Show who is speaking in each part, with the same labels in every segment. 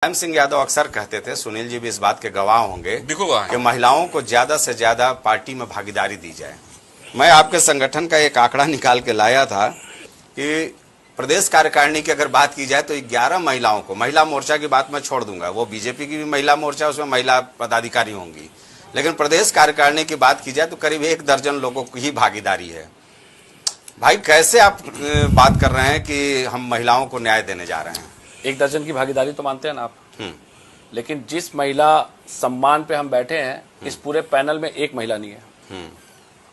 Speaker 1: मुलायम सिंह यादव अक्सर कहते थे, सुनील जी भी इस बात के गवाह होंगे कि महिलाओं को ज्यादा से ज्यादा पार्टी में भागीदारी दी जाए। मैं आपके संगठन का एक आंकड़ा निकाल के लाया था कि प्रदेश कार्यकारिणी की अगर बात की जाए तो 11 महिलाओं को, महिला मोर्चा की बात मैं छोड़ दूंगा, वो बीजेपी की भी महिला मोर्चा, उसमें महिला पदाधिकारी होंगी, लेकिन प्रदेश कार्यकारिणी की बात की जाए तो करीब 1 दर्जन लोगों की ही भागीदारी है। भाई कैसे आप बात कर रहे हैं कि हम महिलाओं को न्याय देने जा रहे हैं?
Speaker 2: 1 दर्जन की भागीदारी तो मानते हैं ना आप, लेकिन जिस महिला सम्मान पे हम बैठे हैं इस पूरे पैनल में एक महिला नहीं है।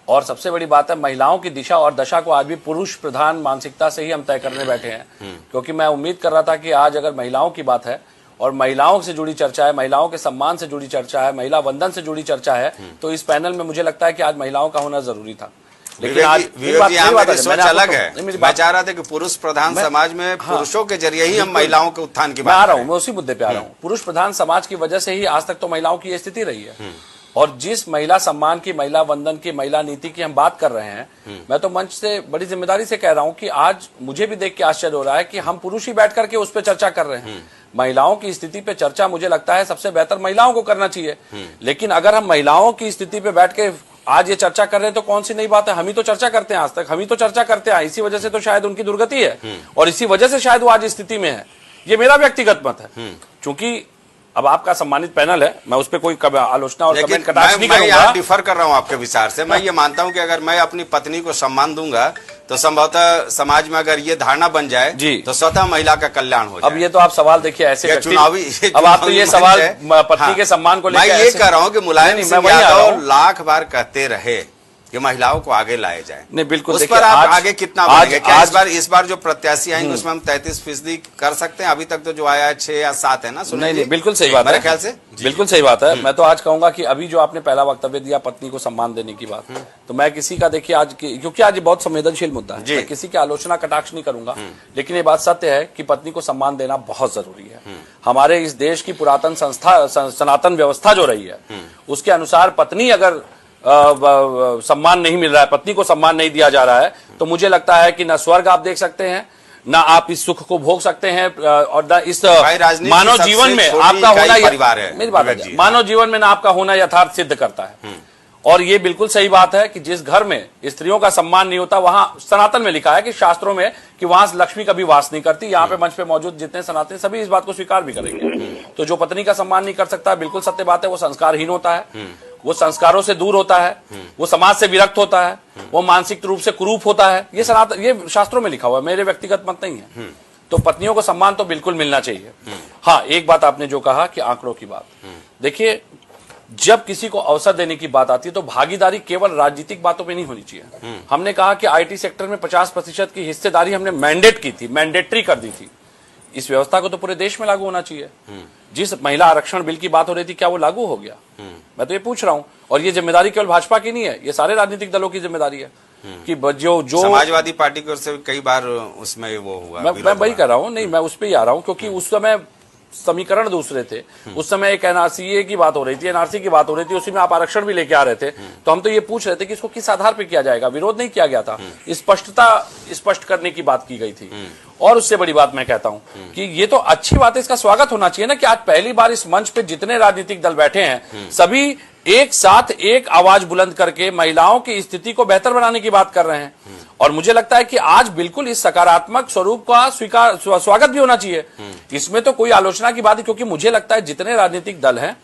Speaker 2: और सबसे बड़ी बात है, महिलाओं की दिशा और दशा को आज भी पुरुष प्रधान मानसिकता से ही हम तय करने बैठे हैं। क्योंकि मैं उम्मीद कर रहा था कि आज अगर महिलाओं की बात है और महिलाओं से जुड़ी चर्चा है, महिलाओं के सम्मान से जुड़ी चर्चा है, महिला वंदन से जुड़ी चर्चा है, तो इस पैनल में मुझे लगता है कि आज महिलाओं का होना जरूरी था।
Speaker 1: लेकिन आज सोच अलग है। मैं चाह रहा था कि पुरुष प्रधान समाज में पुरुषों के जरिए ही हम महिलाओं के उत्थान की बात
Speaker 2: आ रहा हूँ, मैं उसी मुद्दे पे आ रहा हूँ। पुरुष प्रधान समाज की वजह से ही आज तक तो महिलाओं की स्थिति रही है। और जिस महिला सम्मान की, महिला वंदन की, महिला नीति की हम बात कर रहे हैं, मैं तो मंच से बड़ी जिम्मेदारी से कह रहा हूं कि आज मुझे भी देख के आश्चर्य हो रहा है कि हम पुरुष ही बैठ करके उस पर चर्चा कर रहे हैं। महिलाओं की स्थिति पे चर्चा मुझे लगता है सबसे बेहतर महिलाओं को करना चाहिए। लेकिन अगर हम महिलाओं की स्थिति पे बैठ के आज ये चर्चा कर रहे हैं तो कौन सी नई बात है? हम ही तो चर्चा करते हैं, आज तक हम ही तो चर्चा करते हैं। इसी वजह से तो शायद उनकी दुर्गति है और इसी वजह से शायद वो आज स्थिति में है। ये मेरा व्यक्तिगत मत है। क्योंकि अब आपका सम्मानित पैनल है, मैं उस पर कोई आलोचना और कमेंट कटाक्ष नहीं करूंगा।
Speaker 1: मैं डिफर कर रहा हूं आपके विचार से। मैं ये मानता हूं कि अगर मैं अपनी पत्नी को सम्मान दूंगा तो संभवतः समाज में अगर ये धारणा बन जाए तो स्वतः महिला का कल्याण हो जाए।
Speaker 2: अब ये तो आप सवाल देखिए ऐसे
Speaker 1: चुनावी,
Speaker 2: अब आप तो ये सवाल पत्नी के सम्मान को लेकर
Speaker 1: मैं ये कह रहा हूँ कि मुलायम सिंह यादव लाख बार कहते रहे कि महिलाओं को आगे लाया जाए।
Speaker 2: नहीं, बिल्कुल।
Speaker 1: उस पर आप आगे कितना बढ़ेंगे? क्या इस बार जो प्रत्याशी आएंगे उसमें हम 33% कर सकते हैं? अभी तक तो जो आया है 6 या 7 है ना?
Speaker 2: नहीं, बिल्कुल सही बात है,
Speaker 1: मेरे ख्याल से
Speaker 2: बिल्कुल सही बात है। मैं तो आज कहूंगा कि अभी जो आपने पहला वक्तव्य दिया पत्नी को सम्मान देने की बात, तो मैं किसी का, देखिए आज क्योंकि आज बहुत संवेदनशील मुद्दा है, मैं किसी की आलोचना कटाक्ष नहीं करूंगा, लेकिन ये बात सत्य है कि पत्नी को सम्मान देना बहुत जरूरी है। हमारे इस देश की पुरातन संस्था, सनातन व्यवस्था जो रही है, उसके अनुसार पत्नी अगर सम्मान नहीं मिल रहा है, पत्नी को सम्मान नहीं दिया जा रहा है, तो मुझे लगता है कि न स्वर्ग आप देख सकते हैं, ना आप इस सुख को भोग सकते हैं, और न इस मानव जीवन में आपका होना, मेरी बात है, मानव जीवन में ना आपका होना यथार्थ सिद्ध करता है। और ये बिल्कुल सही बात है कि जिस घर में स्त्रियों का सम्मान नहीं होता, वहां सनातन में लिखा है कि शास्त्रों में कि वहां लक्ष्मी कभी वास नहीं करती। यहाँ पे मंच पे मौजूद जितने सनातन सभी इस बात को स्वीकार भी करेंगे। तो जो पत्नी का सम्मान नहीं कर सकता, बिल्कुल सत्य बात है, वो संस्कारहीन होता है, वो संस्कारों से दूर होता है, वो समाज से विरक्त होता है, वो मानसिक रूप से कुरूप होता है। ये सनातन, ये शास्त्रों में लिखा हुआ है, मेरे व्यक्तिगत मत नहीं है। तो पत्नियों को सम्मान तो बिल्कुल मिलना चाहिए। हाँ, एक बात आपने जो कहा कि आंकड़ों की बात, देखिए जब किसी को अवसर देने की बात आती है तो भागीदारी केवल राजनीतिक बातों में नहीं होनी चाहिए। हमने कहा कि आईटी सेक्टर में 50% की हिस्सेदारी हमने मैंडेट की थी, मैंडेटरी कर दी थी। इस व्यवस्था को तो पूरे देश में लागू होना चाहिए। जिस महिला आरक्षण बिल की बात हो रही थी, क्या वो लागू हो गया? मैं तो ये पूछ रहा हूं। और ये जिम्मेदारी केवल भाजपा की नहीं है, ये सारे राजनीतिक दलों की जिम्मेदारी है कि जो
Speaker 1: समाजवादी पार्टी की ओर से कई बार उसमें वो हुआ।
Speaker 2: मैं वही कर रहा हूँ, नहीं मैं उस पर ही आ रहा हूँ, क्योंकि उस समय समीकरण दूसरे थे। उस समय एक एनआरसी की बात हो रही थी, एनआरसी की बात हो रही थी, उसी में आप आरक्षण भी लेके आ रहे थे। तो हम तो ये पूछ रहे थे कि इसको किस आधार पे किया जाएगा। विरोध नहीं किया गया था, स्पष्ट करने की बात की गई थी। और उससे बड़ी बात मैं कहता हूं कि ये तो अच्छी बात है, इसका स्वागत होना चाहिए ना कि आज पहली बार इस मंच पे जितने राजनीतिक दल बैठे हैं सभी एक साथ एक आवाज बुलंद करके महिलाओं की स्थिति को बेहतर बनाने की बात कर रहे हैं। और मुझे लगता है कि आज बिल्कुल इस सकारात्मक स्वरूप का स्वागत भी होना चाहिए। इसमें तो कोई आलोचना की बात है, क्योंकि मुझे लगता है जितने राजनीतिक दल हैं